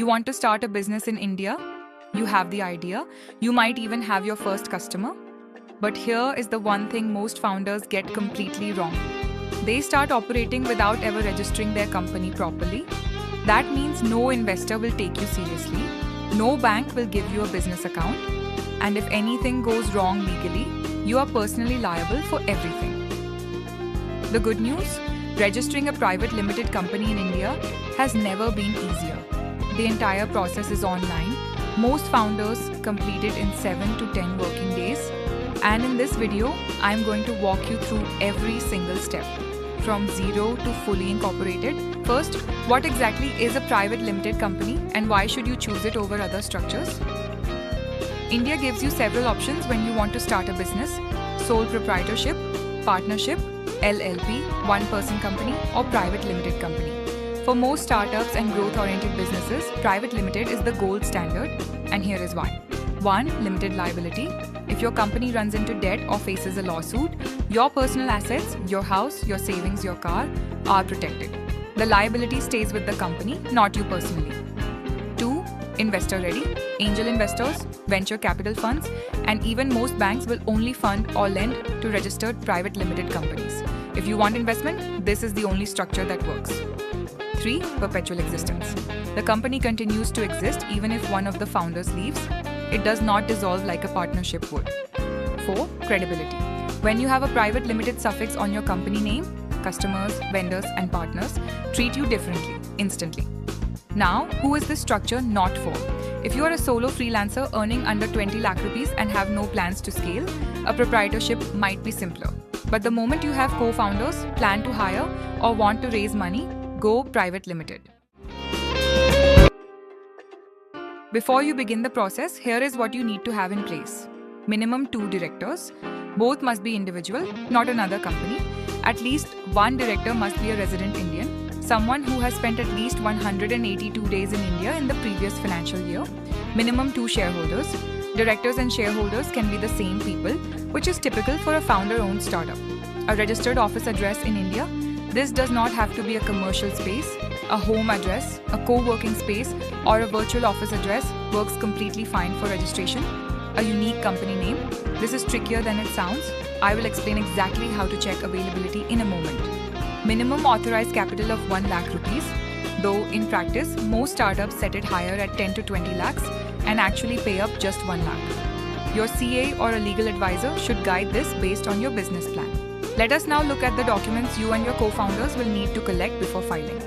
You want to start a business in India? You have the idea. You might even have your first customer. But here is the one thing most founders get completely wrong. They start operating without ever registering their company properly. That means no investor will take you seriously. No bank will give you a business account. And if anything goes wrong legally, you are personally liable for everything. The good news? Registering a private limited company in India has never been easier. The entire process is online. Most founders complete it in 7 to 10 working days. And in this video, I'm going to walk you through every single step, from zero to fully incorporated. First, what exactly is a private limited company and why should you choose it over other structures? India gives you several options when you want to start a business: sole proprietorship, partnership, LLP, one-person company, or private limited company. For most startups and growth-oriented businesses, private limited is the gold standard, and here is why. 1. Limited liability. If your company runs into debt or faces a lawsuit, your personal assets, your house, your savings, your car, are protected. The liability stays with the company, not you personally. 2. Investor ready. Angel investors, venture capital funds, and even most banks will only fund or lend to registered private limited companies. If you want investment, this is the only structure that works. 3. Perpetual existence. The company continues to exist even if one of the founders leaves. It does not dissolve like a partnership would. 4. Credibility. When you have a private limited suffix on your company name, customers, vendors, and partners treat you differently, instantly. Now, who is this structure not for? If you are a solo freelancer earning under 20 lakh rupees and have no plans to scale, a proprietorship might be simpler. But the moment you have co-founders, plan to hire, or want to raise money, go private limited. Before you begin the process, here is what you need to have in place. Minimum 2 directors. Both must be individual, not another company. At least one director must be a resident Indian, someone who has spent at least 182 days in India in the previous financial year. Minimum 2 shareholders. Directors and shareholders can be the same people, which is typical for a founder-owned startup. A registered office address in India. This does not have to be a commercial space. A home address, a co-working space, or a virtual office address works completely fine for registration. A unique company name. This is trickier than it sounds. I will explain exactly how to check availability in a moment. Minimum authorized capital of 1 lakh rupees. Though in practice, most startups set it higher at 10 to 20 lakhs and actually pay up just 1 lakh. Your CA or a legal advisor should guide this based on your business plan. Let us now look at the documents you and your co-founders will need to collect before filing.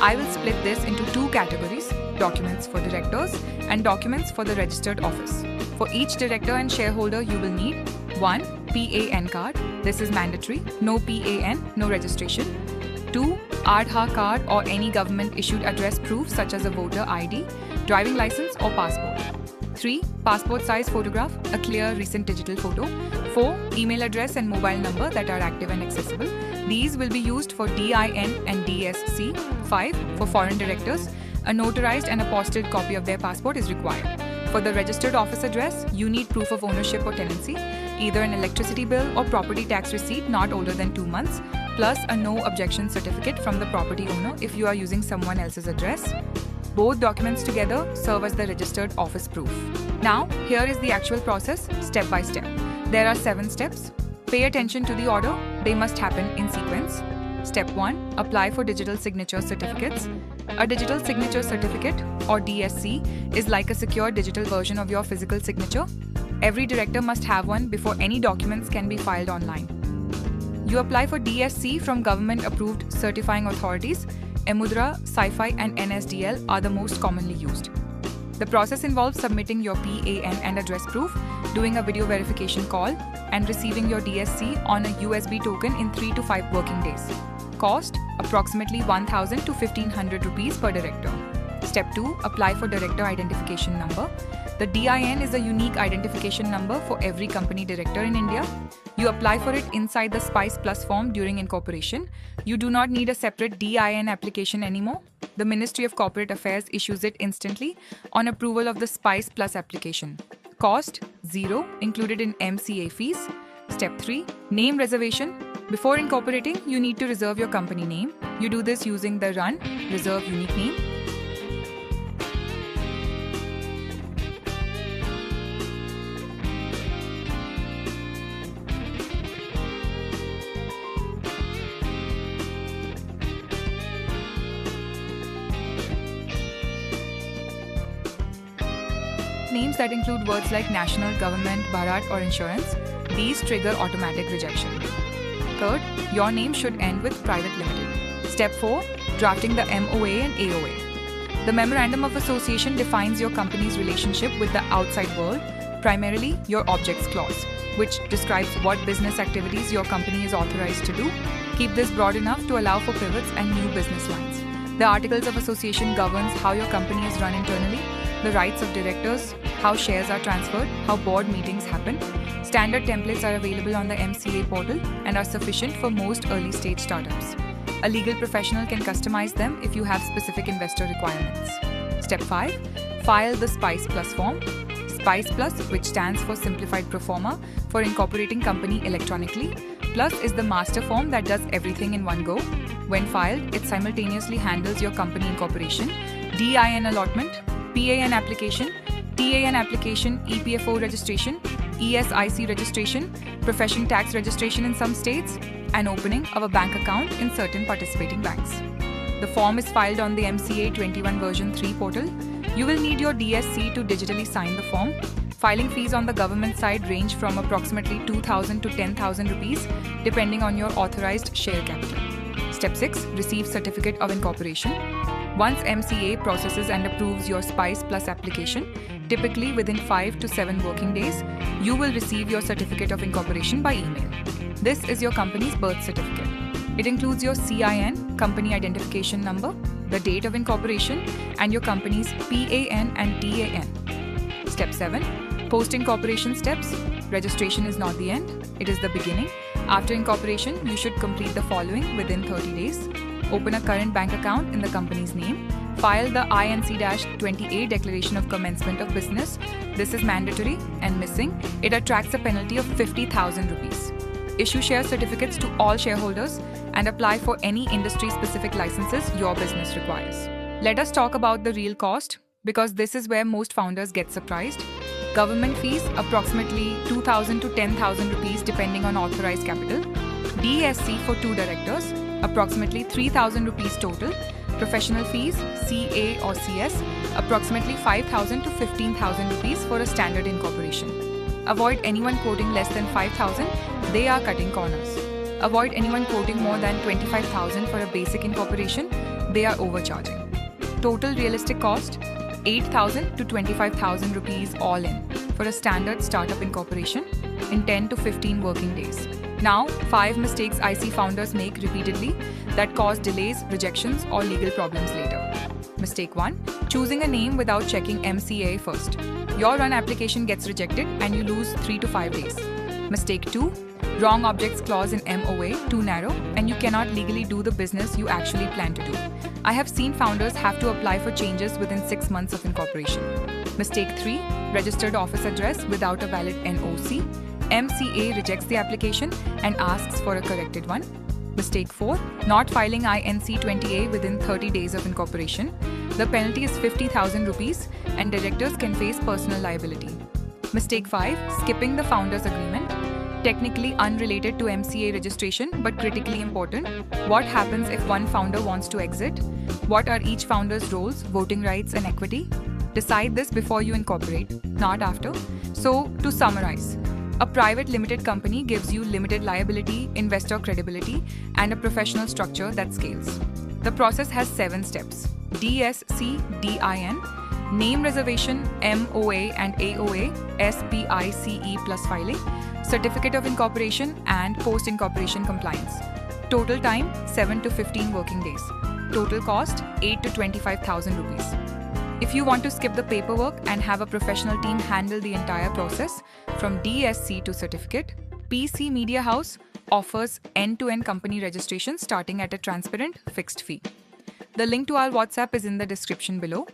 I will split this into 2 categories: documents for directors and documents for the registered office. For each director and shareholder, you will need 1. PAN card. This is mandatory. No PAN, no registration. 2. Aadhaar card or any government issued address proof such as a voter ID, driving license or passport. 3. Passport size photograph, a clear recent digital photo. 4. Email address and mobile number that are active and accessible. These will be used for DIN and DSC. 5. For foreign directors, a notarized and apostilled copy of their passport is required. For the registered office address, you need proof of ownership or tenancy, either an electricity bill or property tax receipt not older than 2 months, plus a no objection certificate from the property owner if you are using someone else's address. Both documents together serve as the registered office proof. Now, here is the actual process, step by step. There are 7 steps. Pay attention to the order. They must happen in sequence. Step 1. Apply for digital signature certificates. A digital signature certificate, or DSC, is like a secure digital version of your physical signature. Every director must have one before any documents can be filed online. You apply for DSC from government-approved certifying authorities. Emudra, Sci-Fi, and NSDL are the most commonly used. The process involves submitting your PAN and address proof, doing a video verification call, and receiving your DSC on a USB token in 3 to 5 working days. Cost: approximately 1,000 to 1,500 rupees per director. Step 2. Apply for Director Identification Number. The DIN is a unique identification number for every company director in India. You apply for it inside the Spice Plus form during incorporation. You do not need a separate DIN application anymore. The Ministry of Corporate Affairs issues it instantly on approval of the Spice Plus application. Cost: 0, included in MCA fees. Step 3. Name reservation. Before incorporating, you need to reserve your company name. You do this using the Run Reserve Unique Name. names that include words like national, government, Bharat or insurance, these trigger automatic rejection. Third, your name should end with Pvt Ltd. Step 4. Drafting the MOA and AOA. The Memorandum of Association defines your company's relationship with the outside world, primarily your objects clause, which describes what business activities your company is authorized to do. Keep this broad enough to allow for pivots and new business lines. The Articles of Association governs how your company is run internally, the rights of directors, how shares are transferred, how board meetings happen. Standard templates are available on the MCA portal and are sufficient for most early-stage startups. A legal professional can customize them if you have specific investor requirements. Step 5. File the SPICE Plus form. SPICE Plus, which stands for Simplified Proforma, for incorporating company electronically. Plus is the master form that does everything in one go. When filed, it simultaneously handles your company incorporation, DIN allotment, PAN application, TAN application, EPFO registration, ESIC registration, profession tax registration in some states, and opening of a bank account in certain participating banks. The form is filed on the MCA 21 version 3 portal. You will need your DSC to digitally sign the form. Filing fees on the government side range from approximately 2,000 to 10,000 rupees, depending on your authorized share capital. Step 6. Receive Certificate of Incorporation. Once MCA processes and approves your SPICE Plus application, typically within 5 to 7 working days, you will receive your Certificate of Incorporation by email. This is your company's birth certificate. It includes your CIN, Company Identification Number, the date of incorporation, and your company's PAN and TAN. Step 7. Post-incorporation steps. Registration is not the end, it is the beginning. After incorporation, you should complete the following within 30 days. Open a current bank account in the company's name. File the INC-20A Declaration of Commencement of Business. This is mandatory and missing. It attracts a penalty of 50,000 rupees. Issue share certificates to all shareholders and apply for any industry-specific licenses your business requires. Let us talk about the real cost, because this is where most founders get surprised. Government fees, approximately 2,000 to 10,000 rupees depending on authorized capital. DSC for 2 directors, approximately 3,000 rupees total. Professional fees, CA or CS, approximately 5,000 to 15,000 rupees for a standard incorporation. Avoid anyone quoting less than 5,000, they are cutting corners. Avoid anyone quoting more than 25,000 for a basic incorporation, they are overcharging. Total realistic cost, 8,000 to 25,000 rupees all in for a standard startup incorporation in 10 to 15 working days. Now, 5 mistakes I see founders make repeatedly that cause delays, rejections, or legal problems later. Mistake 1. Choosing a name without checking MCA first. Your run application gets rejected and you lose 3 to 5 days. Mistake 2. Wrong objects clause in MOA, too narrow, and you cannot legally do the business you actually plan to do. I have seen founders have to apply for changes within 6 months of incorporation. Mistake 3. Registered office address without a valid NOC. MCA rejects the application and asks for a corrected one. Mistake 4. Not filing INC-20A within 30 days of incorporation. The penalty is 50,000 rupees and directors can face personal liability. Mistake 5. Skipping the founder's agreement. Technically unrelated to MCA registration but critically important. What happens if one founder wants to exit? What are each founder's roles, voting rights, and equity? Decide this before you incorporate, not after. So, to summarize, a private limited company gives you limited liability, investor credibility, and a professional structure that scales. The process has 7 steps: DSC, DIN, name reservation, MOA and AOA, SPICE plus filing, certificate of incorporation, and post-incorporation compliance. Total time 7 to 15 working days. Total cost 8 to 25,000 rupees. If you want to skip the paperwork and have a professional team handle the entire process, from DSC to certificate, PC Media House offers end-to-end company registration starting at a transparent fixed fee. The link to our WhatsApp is in the description below.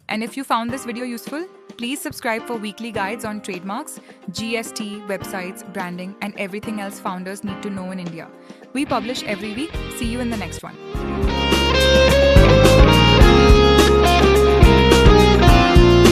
And if you found this video useful, please subscribe for weekly guides on trademarks, GST, websites, branding, and everything else founders need to know in India. We publish every week. See you in the next one.